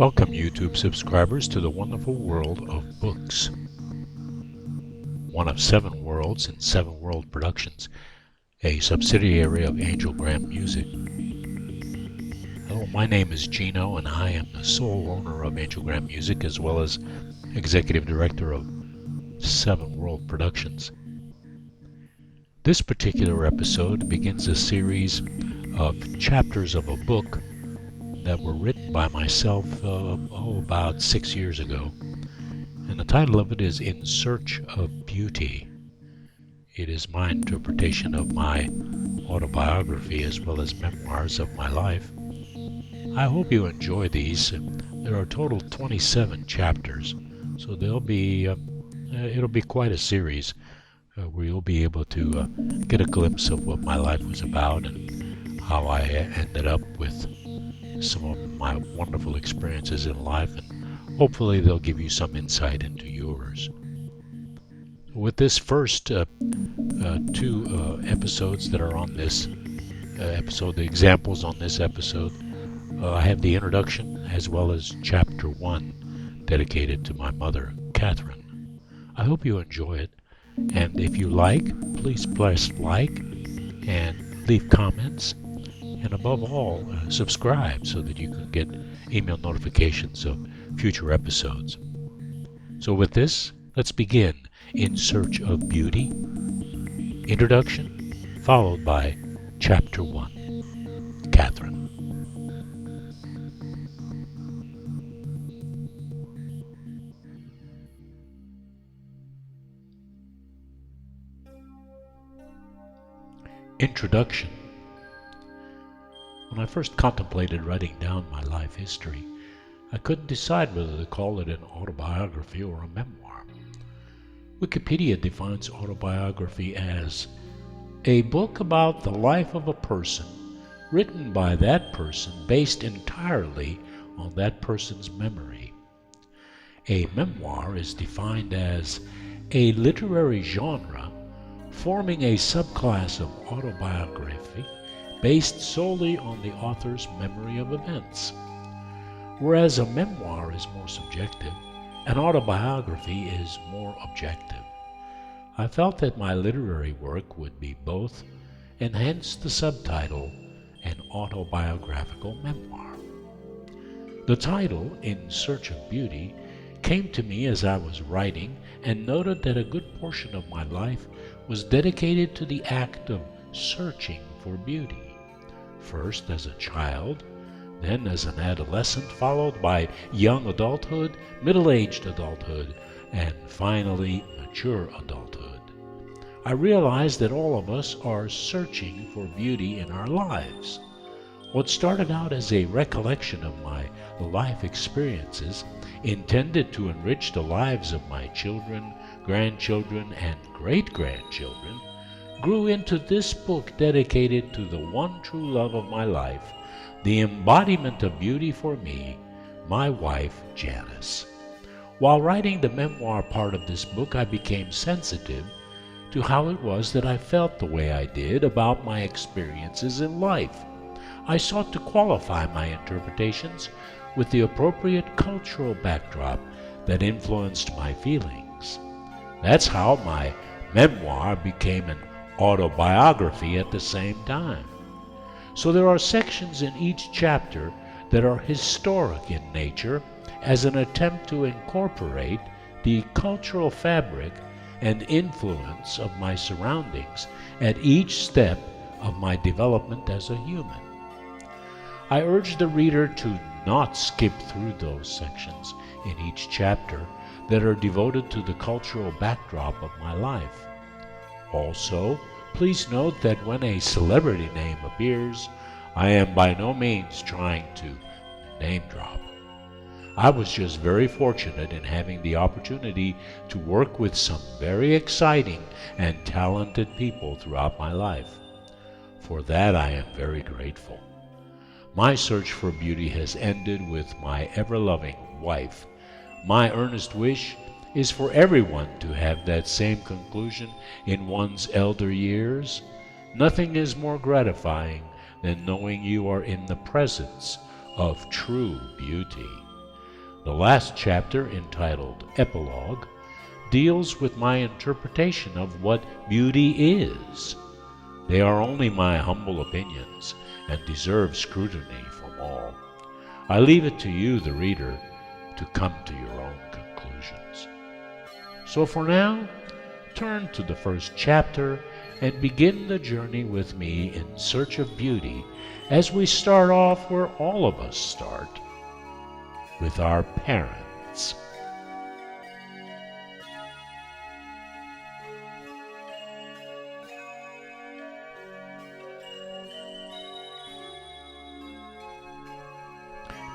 Welcome, YouTube subscribers, to the wonderful world of books. One of 7 worlds in 7 World Productions, a subsidiary of Angelgram Music. Hello, my name is Geno, and I am the sole owner of Angelgram Music, as well as executive director of 7 World Productions. This particular episode begins a series of chapters of a book that were written by myself about 6 years ago. And the title of it is In Search of Beauty. It is my interpretation of my autobiography as well as memoirs of my life. I hope you enjoy these. There are a total 27 chapters, so it'll be quite a series where you'll be able to get a glimpse of what my life was about and how I ended up with some of my wonderful experiences in life, and hopefully they'll give you some insight into yours. With this first 2 episodes that are on this episode, the examples on this episode, I have the introduction as well as chapter 1 dedicated to my mother, Katherine. I hope you enjoy it, and if you like, please press like and leave comments. And above all, subscribe so that you can get email notifications of future episodes. So with this, let's begin In Search of Beauty. Introduction, followed by Chapter 1. Katherine. Introduction. When I first contemplated writing down my life history, I couldn't decide whether to call it an autobiography or a memoir. Wikipedia defines autobiography as a book about the life of a person, written by that person based entirely on that person's memory. A memoir is defined as a literary genre forming a subclass of autobiography based solely on the author's memory of events. Whereas a memoir is more subjective, an autobiography is more objective. I felt that my literary work would be both, and hence the subtitle, an autobiographical memoir. The title, In Search of Beauty, came to me as I was writing and noted that a good portion of my life was dedicated to the act of searching for beauty. First as a child, then as an adolescent, followed by young adulthood, middle-aged adulthood, and finally mature adulthood. I realized that all of us are searching for beauty in our lives. What started out as a recollection of my life experiences, intended to enrich the lives of my children, grandchildren, and great-grandchildren, grew into this book dedicated to the one true love of my life, the embodiment of beauty for me, my wife, Janice. While writing the memoir part of this book, I became sensitive to how it was that I felt the way I did about my experiences in life. I sought to qualify my interpretations with the appropriate cultural backdrop that influenced my feelings. That's how my memoir became an autobiography at the same time. So there are sections in each chapter that are historic in nature as an attempt to incorporate the cultural fabric and influence of my surroundings at each step of my development as a human. I urge the reader to not skip through those sections in each chapter that are devoted to the cultural backdrop of my life. Also, please note that when a celebrity name appears, I am by no means trying to name drop. I was just very fortunate in having the opportunity to work with some very exciting and talented people throughout my life. For that I am very grateful. My search for beauty has ended with my ever-loving wife. My earnest wish is for everyone to have that same conclusion in one's elder years. Nothing is more gratifying than knowing you are in the presence of true beauty. The last chapter, entitled Epilogue, deals with my interpretation of what beauty is. They are only my humble opinions and deserve scrutiny from all. I leave it to you, the reader, to come to your own conclusions. So for now, turn to the first chapter and begin the journey with me in search of beauty as we start off where all of us start, with our parents.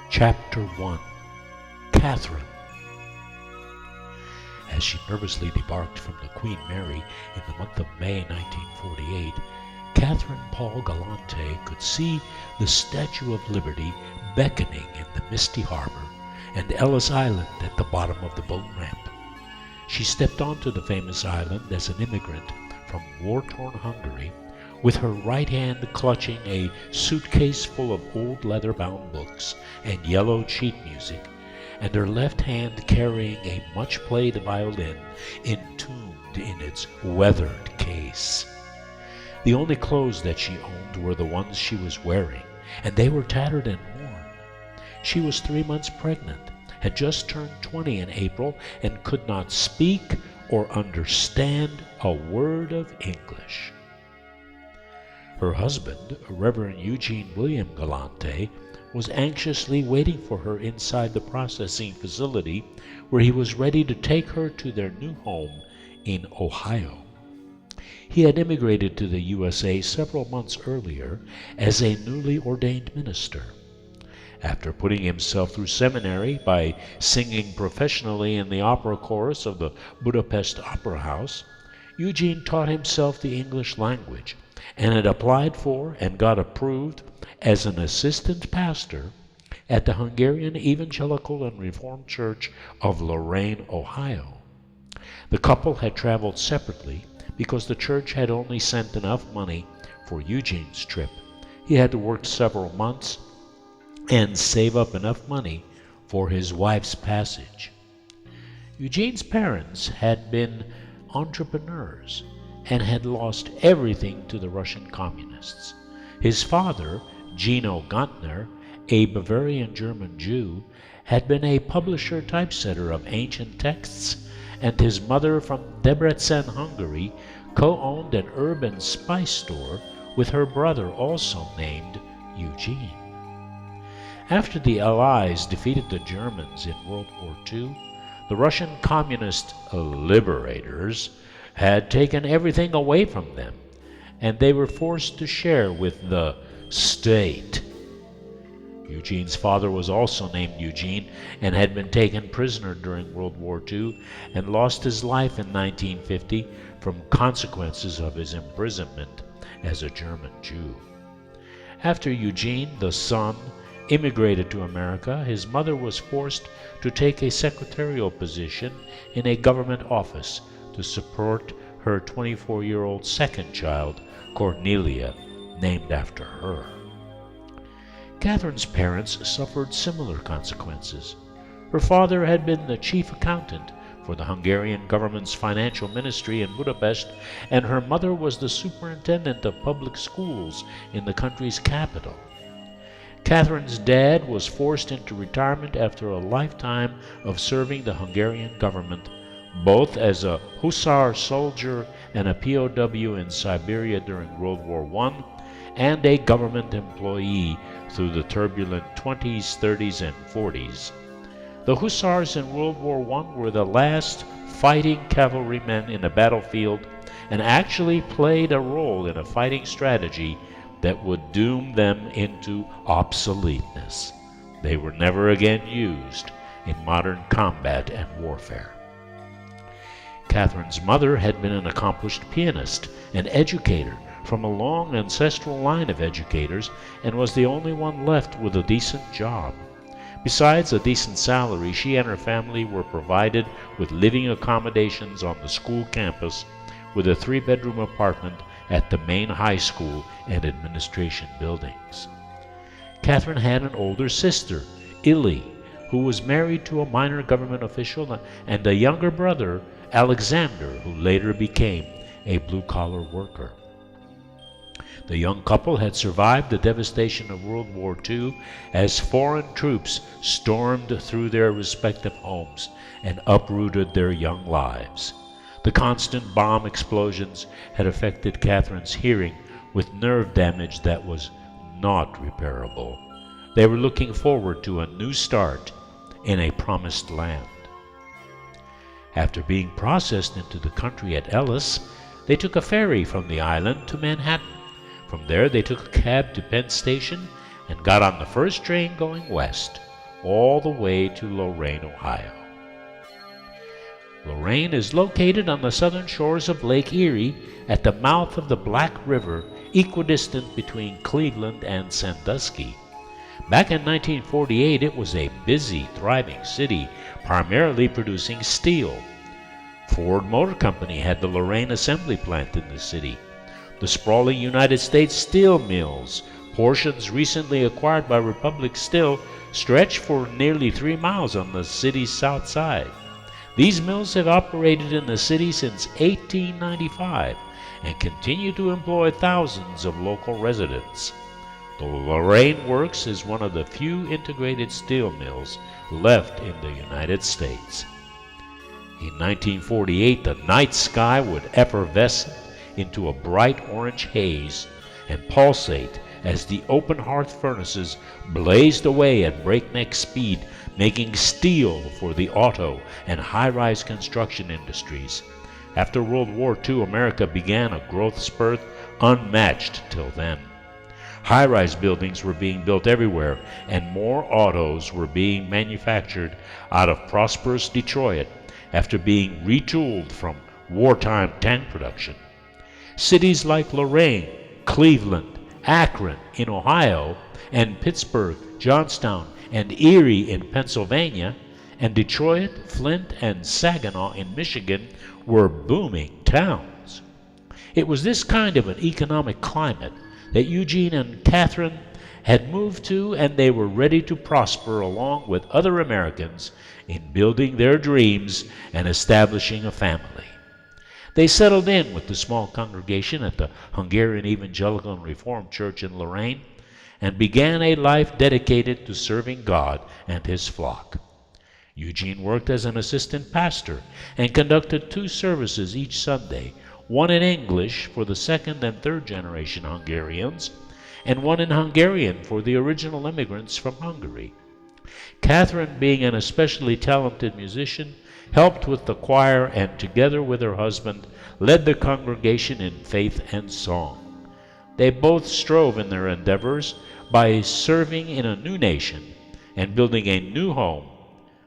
Chapter 1. Katherine. As she nervously debarked from the Queen Mary in the month of May 1948, Katherine Paul Galantay could see the Statue of Liberty beckoning in the misty harbor and Ellis Island at the bottom of the boat ramp. She stepped onto the famous island as an immigrant from war-torn Hungary, with her right hand clutching a suitcase full of old leather-bound books and yellow sheet music, and her left hand carrying a much-played violin entombed in its weathered case. The only clothes that she owned were the ones she was wearing, and they were tattered and worn. She was 3 months pregnant, had just turned 20 in April, and could not speak or understand a word of English. Her husband, Reverend Eugene William Galantay, was anxiously waiting for her inside the processing facility, where he was ready to take her to their new home in Ohio. He had immigrated to the USA several months earlier as a newly ordained minister. After putting himself through seminary by singing professionally in the opera chorus of the Budapest Opera House, Eugene taught himself the English language and had applied for and got approved as an assistant pastor at the Hungarian Evangelical and Reformed Church of Lorain, Ohio. The couple had traveled separately because the church had only sent enough money for Eugene's trip. He had to work several months and save up enough money for his wife's passage. Eugene's parents had been entrepreneurs and had lost everything to the Russian communists. His father, Geno Galantay, a Bavarian German Jew, had been a publisher typesetter of ancient texts, and his mother from Debrecen, Hungary, co-owned an urban spice store with her brother, also named Eugene. After the Allies defeated the Germans in World War II, the Russian communist liberators had taken everything away from them, and they were forced to share with the state. Eugene's father was also named Eugene and had been taken prisoner during World War II and lost his life in 1950 from consequences of his imprisonment as a German Jew. After Eugene, the son, immigrated to America, his mother was forced to take a secretarial position in a government office to support her 24-year-old second child, Cornelia, named after her. Katherine's parents suffered similar consequences. Her father had been the chief accountant for the Hungarian government's financial ministry in Budapest, and her mother was the superintendent of public schools in the country's capital. Katherine's dad was forced into retirement after a lifetime of serving the Hungarian government, both as a Hussar soldier and a POW in Siberia during World War I, and a government employee through the turbulent 20s, 30s, and 40s. The Hussars in World War I were the last fighting cavalrymen in a battlefield and actually played a role in a fighting strategy that would doom them into obsoleteness. They were never again used in modern combat and warfare. Katherine's mother had been an accomplished pianist and educator from a long ancestral line of educators and was the only one left with a decent job. Besides a decent salary, she and her family were provided with living accommodations on the school campus with a 3-bedroom apartment at the main high school and administration buildings. Katherine had an older sister, Illy, who was married to a minor government official, and a younger brother, Alexander, who later became a blue-collar worker. The young couple had survived the devastation of World War II as foreign troops stormed through their respective homes and uprooted their young lives. The constant bomb explosions had affected Katherine's hearing with nerve damage that was not repairable. They were looking forward to a new start in a promised land. After being processed into the country at Ellis, they took a ferry from the island to Manhattan. From there, they took a cab to Penn Station and got on the first train going west, all the way to Lorain, Ohio. Lorain is located on the southern shores of Lake Erie at the mouth of the Black River, equidistant between Cleveland and Sandusky. Back in 1948, it was a busy, thriving city, primarily producing steel. Ford Motor Company had the Lorain assembly plant in the city. The sprawling United States steel mills, portions recently acquired by Republic Steel, stretch for nearly 3 miles on the city's south side. These mills have operated in the city since 1895 and continue to employ thousands of local residents. The Lorain Works is one of the few integrated steel mills left in the United States. In 1948, the night sky would effervesce into a bright orange haze and pulsate as the open hearth furnaces blazed away at breakneck speed, making steel for the auto and high-rise construction industries. After World War II, America began a growth spurt unmatched till then. High-rise buildings were being built everywhere, and more autos were being manufactured out of prosperous Detroit after being retooled from wartime tank production. Cities like Lorain, Cleveland, Akron in Ohio, and Pittsburgh, Johnstown, and Erie in Pennsylvania, and Detroit, Flint, and Saginaw in Michigan were booming towns. It was this kind of an economic climate that Eugene and Katherine had moved to, and they were ready to prosper along with other Americans in building their dreams and establishing a family. They settled in with the small congregation at the Hungarian Evangelical and Reformed Church in Lorain and began a life dedicated to serving God and His flock. Eugene worked as an assistant pastor and conducted 2 services each Sunday, one in English for the second and third generation Hungarians, and one in Hungarian for the original immigrants from Hungary. Katherine, being an especially talented musician, helped with the choir and, together with her husband, led the congregation in faith and song. They both strove in their endeavors by serving in a new nation and building a new home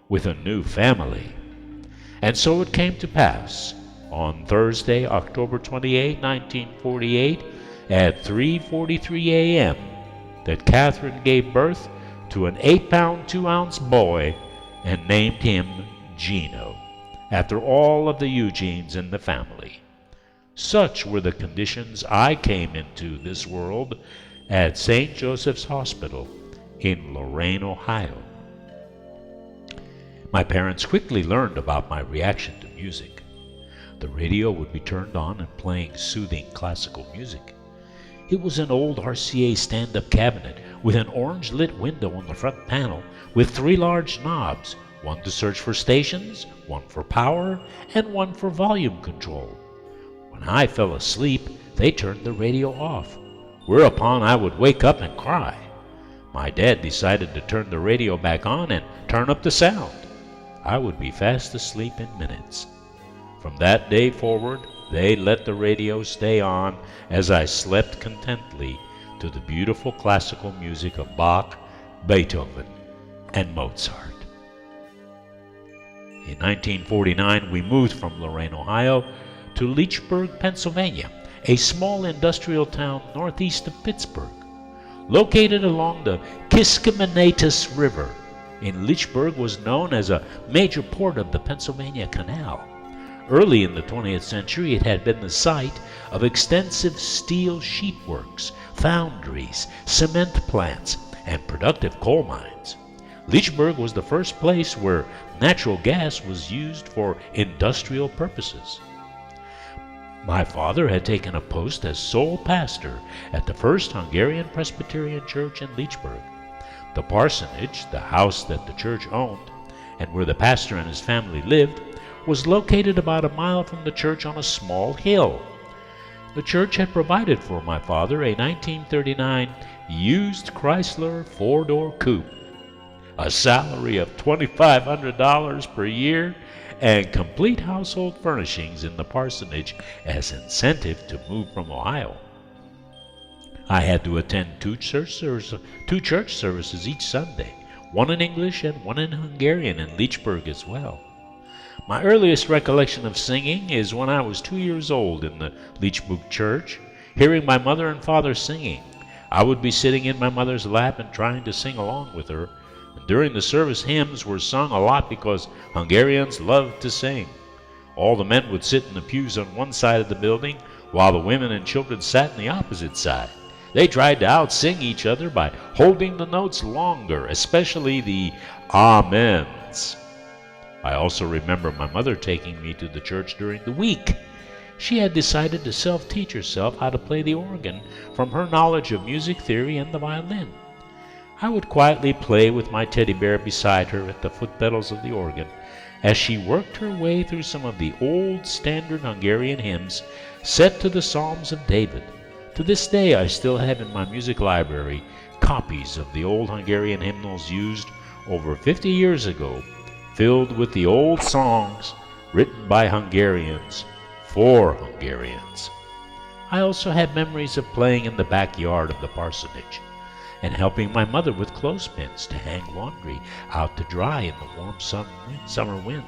with a new family. And so it came to pass on Thursday, October 28, 1948, at 3:43 a.m., that Katherine gave birth to an 8-pound 2-ounce boy and named him Geno, after all of the Eugenes in the family. Such were the conditions I came into this world at St. Joseph's Hospital in Lorain, Ohio. My parents quickly learned about my reaction to music. The radio would be turned on and playing soothing classical music. It was an old RCA stand-up cabinet with an orange-lit window on the front panel with 3 large knobs, one to search for stations, one for power, and one for volume control. When I fell asleep, they turned the radio off, whereupon I would wake up and cry. My dad decided to turn the radio back on and turn up the sound. I would be fast asleep in minutes. From that day forward, they let the radio stay on as I slept contentedly to the beautiful classical music of Bach, Beethoven, and Mozart. In 1949, we moved from Lorain, Ohio, to Leechburg, Pennsylvania, a small industrial town northeast of Pittsburgh. Located along the Kiskiminetas River, Leechburg was known as a major port of the Pennsylvania Canal. Early in the 20th century, it had been the site of extensive steel sheet works, foundries, cement plants, and productive coal mines. Leechburg was the first place where natural gas was used for industrial purposes. My father had taken a post as sole pastor at the First Hungarian Presbyterian Church in Leechburg. The parsonage, the house that the church owned, and where the pastor and his family lived, was located about a mile from the church on a small hill. The church had provided for my father a 1939 used Chrysler four-door coupe, a salary of $2,500 per year, and complete household furnishings in the parsonage as incentive to move from Ohio. I had to attend two church services each Sunday, one in English and one in Hungarian in Leechburg as well. My earliest recollection of singing is when I was 2 years old in the Leechburg church, hearing my mother and father singing. I would be sitting in my mother's lap and trying to sing along with her. During the service, hymns were sung a lot because Hungarians loved to sing. All the men would sit in the pews on one side of the building, while the women and children sat on the opposite side. They tried to out-sing each other by holding the notes longer, especially the amens. I also remember my mother taking me to the church during the week. She had decided to self-teach herself how to play the organ from her knowledge of music theory and the violin. I would quietly play with my teddy bear beside her at the foot pedals of the organ as she worked her way through some of the old standard Hungarian hymns set to the Psalms of David. To this day, I still have in my music library copies of the old Hungarian hymnals used over 50 years ago, filled with the old songs written by Hungarians for Hungarians. I also have memories of playing in the backyard of the parsonage and helping my mother with clothespins to hang laundry out to dry in the warm summer wind.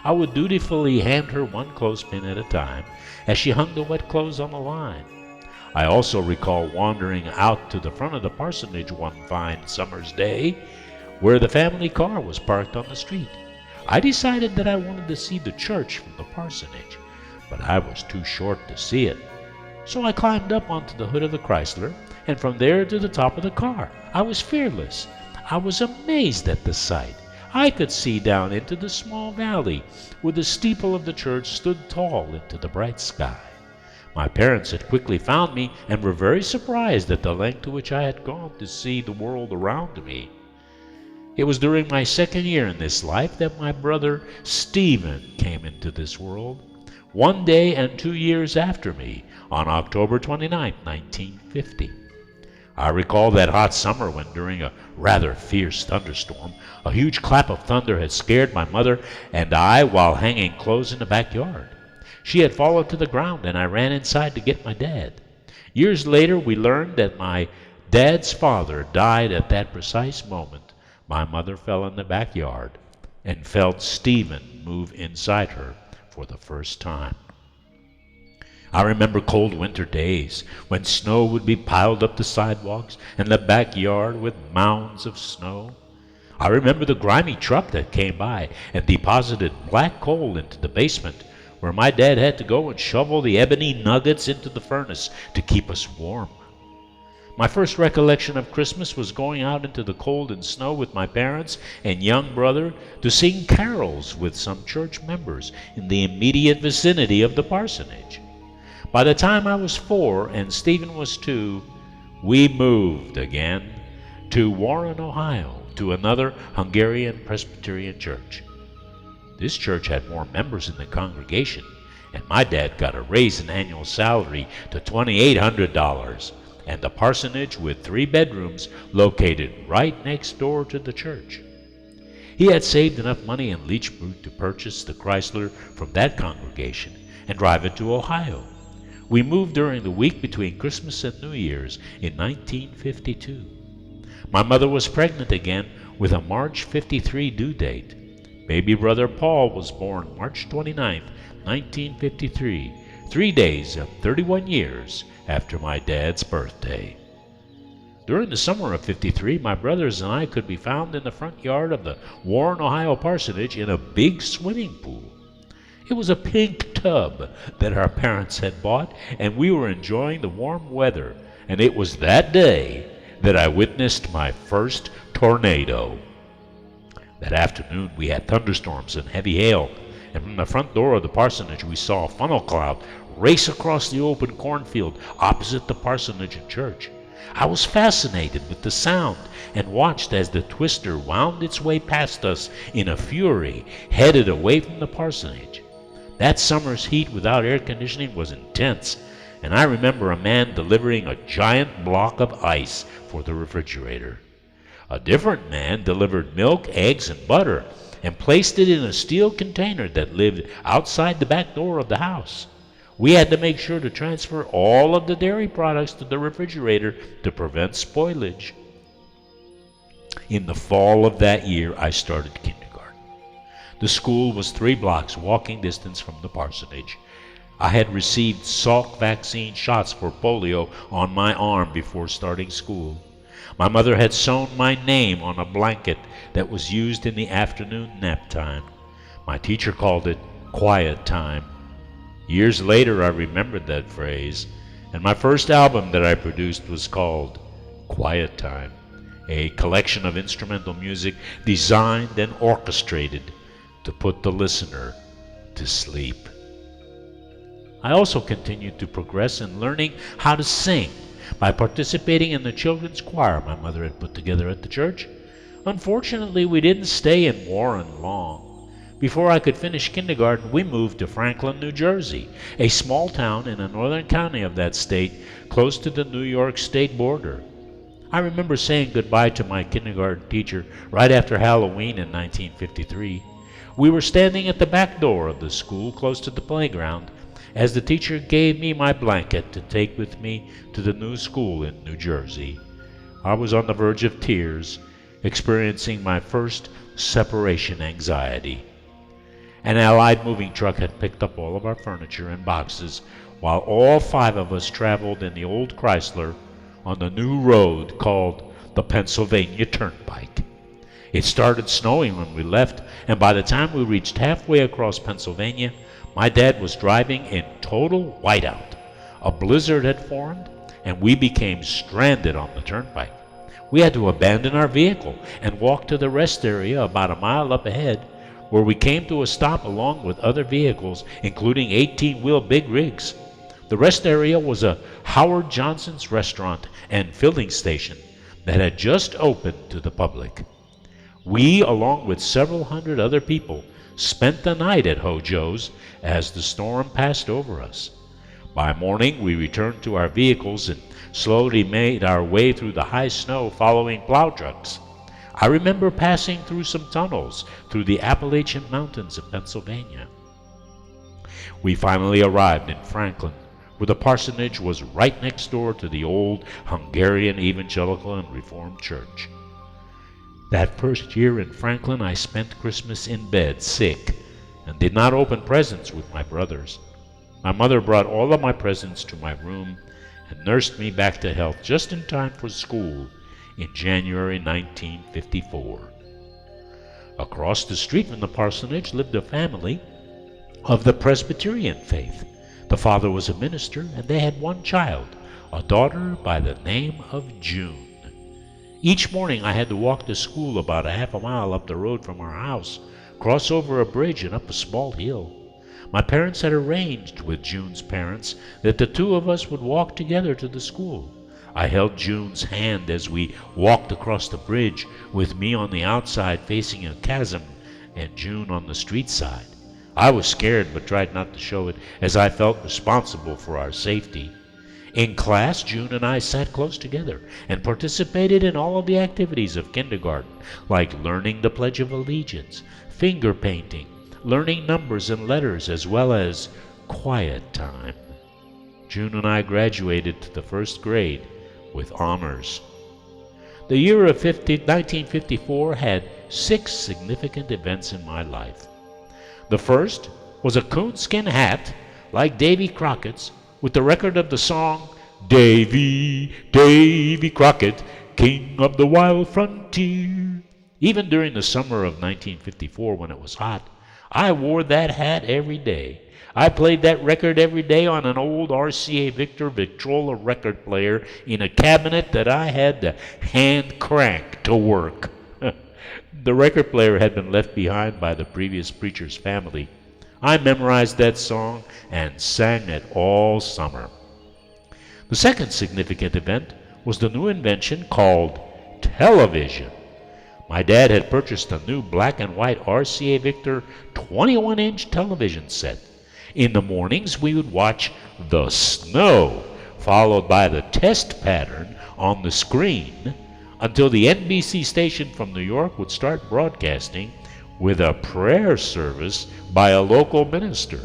I would dutifully hand her one clothespin at a time as she hung the wet clothes on the line. I also recall wandering out to the front of the parsonage one fine summer's day where the family car was parked on the street. I decided that I wanted to see the church from the parsonage, but I was too short to see it. So I climbed up onto the hood of the Chrysler, and from there to the top of the car. I was fearless. I was amazed at the sight. I could see down into the small valley where the steeple of the church stood tall into the bright sky. My parents had quickly found me and were very surprised at the length to which I had gone to see the world around me. It was during my second year in this life that my brother Stephen came into this world, 1 day and 2 years after me, on October 29, 1950. I recall that hot summer when, during a rather fierce thunderstorm, a huge clap of thunder had scared my mother and I while hanging clothes in the backyard. She had fallen to the ground and I ran inside to get my dad. Years later, we learned that my dad's father died at that precise moment. My mother fell in the backyard and felt Stephen move inside her for the first time. I remember cold winter days when snow would be piled up the sidewalks and the backyard with mounds of snow. I remember the grimy truck that came by and deposited black coal into the basement where my dad had to go and shovel the ebony nuggets into the furnace to keep us warm. My first recollection of Christmas was going out into the cold and snow with my parents and young brother to sing carols with some church members in the immediate vicinity of the parsonage. By the time I was 4 and Stephen was 2, we moved again to Warren, Ohio, to another Hungarian Presbyterian church. This church had more members in the congregation, and my dad got a raise in annual salary to $2,800, and the parsonage with 3 bedrooms located right next door to the church. He had saved enough money in Leechburg to purchase the Chrysler from that congregation and drive it to Ohio. We moved during the week between Christmas and New Year's in 1952. My mother was pregnant again with a March 53 due date. Baby brother Paul was born March 29, 1953, 3 days of 31 years after my dad's birthday. During the summer of '53, my brothers and I could be found in the front yard of the Warren, Ohio parsonage in a big swimming pool. It was a pink tub that our parents had bought, and we were enjoying the warm weather, and it was that day that I witnessed my first tornado. That afternoon we had thunderstorms and heavy hail, and from the front door of the parsonage we saw a funnel cloud race across the open cornfield opposite the parsonage and church. I was fascinated with the sound and watched as the twister wound its way past us in a fury, headed away from the parsonage. That summer's heat without air conditioning was intense, and I remember a man delivering a giant block of ice for the refrigerator. A different man delivered milk, eggs, and butter and placed it in a steel container that lived outside the back door of the house. We had to make sure to transfer all of the dairy products to the refrigerator to prevent spoilage. In the fall of that year, I started kindergarten. The school was 3 blocks walking distance from the parsonage. I had received Salk vaccine shots for polio on my arm before starting school. My mother had sewn my name on a blanket that was used in the afternoon nap time. My teacher called it quiet time. Years later, I remembered that phrase, and my first album that I produced was called Quiet Time, a collection of instrumental music designed and orchestrated to put the listener to sleep. I also continued to progress in learning how to sing by participating in the children's choir my mother had put together at the church. Unfortunately, we didn't stay in Warren long. Before I could finish kindergarten, we moved to Franklin, New Jersey, a small town in a northern county of that state, close to the New York state border. I remember saying goodbye to my kindergarten teacher right after Halloween in 1953. We were standing at the back door of the school, close to the playground, as the teacher gave me my blanket to take with me to the new school in New Jersey. I was on the verge of tears, experiencing my first separation anxiety. An Allied moving truck had picked up all of our furniture and boxes, while all 5 of us traveled in the old Chrysler on the new road called the Pennsylvania Turnpike. It started snowing when we left, and by the time we reached halfway across Pennsylvania, my dad was driving in total whiteout. A blizzard had formed, and we became stranded on the turnpike. We had to abandon our vehicle and walk to the rest area about a mile up ahead, where we came to a stop along with other vehicles, including 18-wheel big rigs. The rest area was a Howard Johnson's restaurant and filling station that had just opened to the public. We, along with several hundred other people, spent the night at Hojo's as the storm passed over us. By morning, we returned to our vehicles and slowly made our way through the high snow following plow trucks. I remember passing through some tunnels through the Appalachian Mountains of Pennsylvania. We finally arrived in Franklin, where the parsonage was right next door to the old Hungarian Evangelical and Reformed Church. That first year in Franklin, I spent Christmas in bed, sick, and did not open presents with my brothers. My mother brought all of my presents to my room and nursed me back to health just in time for school in January 1954. Across the street from the parsonage lived a family of the Presbyterian faith. The father was a minister, and they had 1 child, a daughter by the name of June. Each morning I had to walk to school about a half a mile up the road from our house, cross over a bridge and up a small hill. My parents had arranged with June's parents that the 2 of us would walk together to the school. I held June's hand as we walked across the bridge, with me on the outside facing a chasm and June on the street side. I was scared but tried not to show it, as I felt responsible for our safety. In class, June and I sat close together and participated in all of the activities of kindergarten, like learning the Pledge of Allegiance, finger painting, learning numbers and letters, as well as quiet time. June and I graduated to the 1st grade with honors. The year of 1954 had 6 significant events in my life. The first was a coonskin hat, like Davy Crockett's, with the record of the song, Davy, Davy Crockett, King of the Wild Frontier. Even during the summer of 1954, when it was hot, I wore that hat every day. I played that record every day on an old RCA Victor Victrola record player in a cabinet that I had to hand crank to work. The record player had been left behind by the previous preacher's family. I memorized that song and sang it all summer. The second significant event was the new invention called television. My dad had purchased a new black and white RCA Victor 21-inch television set. In the mornings, we would watch the snow, followed by the test pattern on the screen, until the NBC station from New York would start broadcasting with a prayer service by a local minister.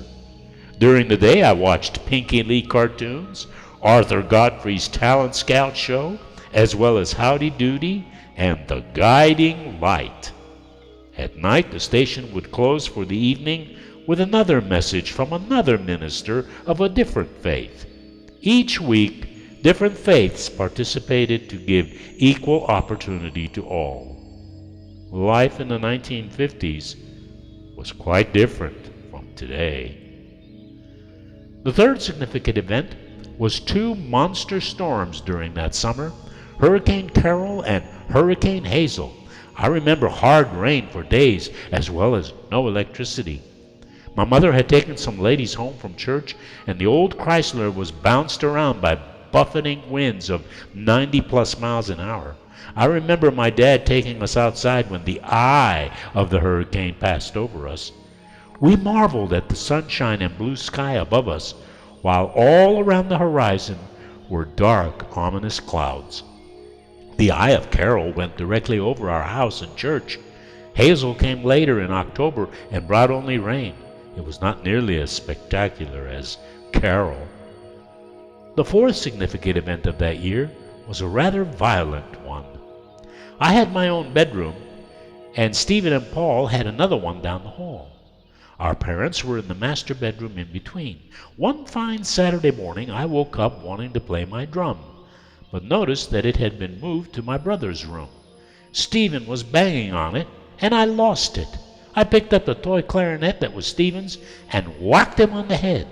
During the day, I watched Pinky Lee cartoons, Arthur Godfrey's Talent Scout show, as well as Howdy Doody and The Guiding Light. At night, the station would close for the evening with another message from another minister of a different faith. Each week, different faiths participated to give equal opportunity to all. Life in the 1950s was quite different from today. The third significant event was two monster storms during that summer, Hurricane Carol and Hurricane Hazel. I remember hard rain for days as well as no electricity. My mother had taken some ladies home from church, and the old Chrysler was bounced around by buffeting winds of 90+ miles an hour. I remember my dad taking us outside when the eye of the hurricane passed over us. We marveled at the sunshine and blue sky above us, while all around the horizon were dark, ominous clouds. The eye of Carol went directly over our house and church. Hazel came later in October and brought only rain. It was not nearly as spectacular as Carol. The fourth significant event of that year was a rather violent one. I had my own bedroom, and Stephen and Paul had another one down the hall. Our parents were in the master bedroom in between. One fine Saturday morning, I woke up wanting to play my drum, but noticed that it had been moved to my brother's room. Stephen was banging on it, and I lost it. I picked up the toy clarinet that was Stephen's and whacked him on the head.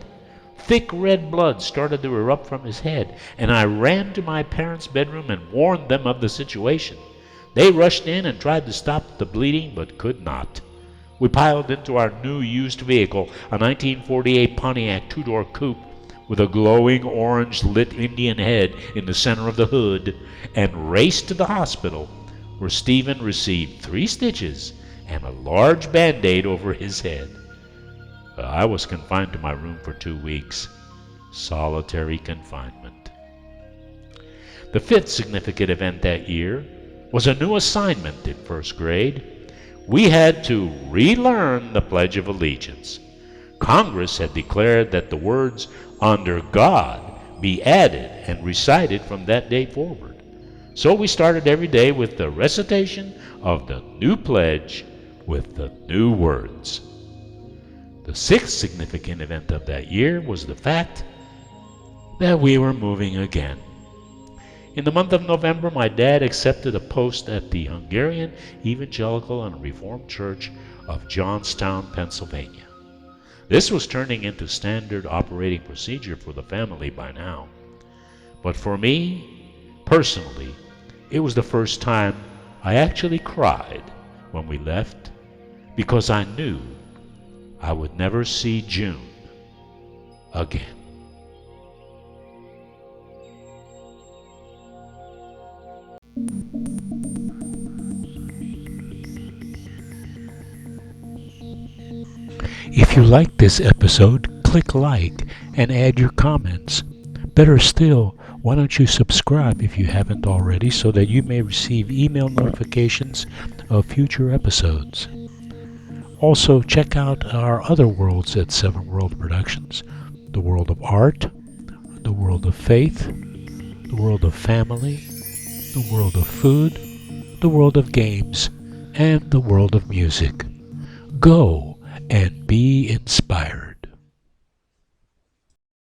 Thick red blood started to erupt from his head, and I ran to my parents' bedroom and warned them of the situation. They rushed in and tried to stop the bleeding, but could not. We piled into our new used vehicle, a 1948 Pontiac two-door coupe with a glowing orange-lit Indian head in the center of the hood, and raced to the hospital, where Stephen received 3 stitches and a large Band-Aid over his head. I was confined to my room for 2 weeks. Solitary confinement. The fifth significant event that year was a new assignment in first grade. We had to relearn the Pledge of Allegiance. Congress had declared that the words "under God" be added and recited from that day forward. So we started every day with the recitation of the new pledge with the new words. The sixth significant event of that year was the fact that we were moving again. In the month of November, my dad accepted a post at the Hungarian Evangelical and Reformed Church of Johnstown, Pennsylvania. This was turning into standard operating procedure for the family by now. But for me, personally, it was the first time I actually cried when we left, because I knew I would never see June again. If you liked this episode, click like and add your comments. Better still, why don't you subscribe if you haven't already so that you may receive email notifications of future episodes. Also, check out our other worlds at Seven World Productions: the world of art, the world of faith, the world of family, the world of food, the world of games, and the world of music. Go and be inspired.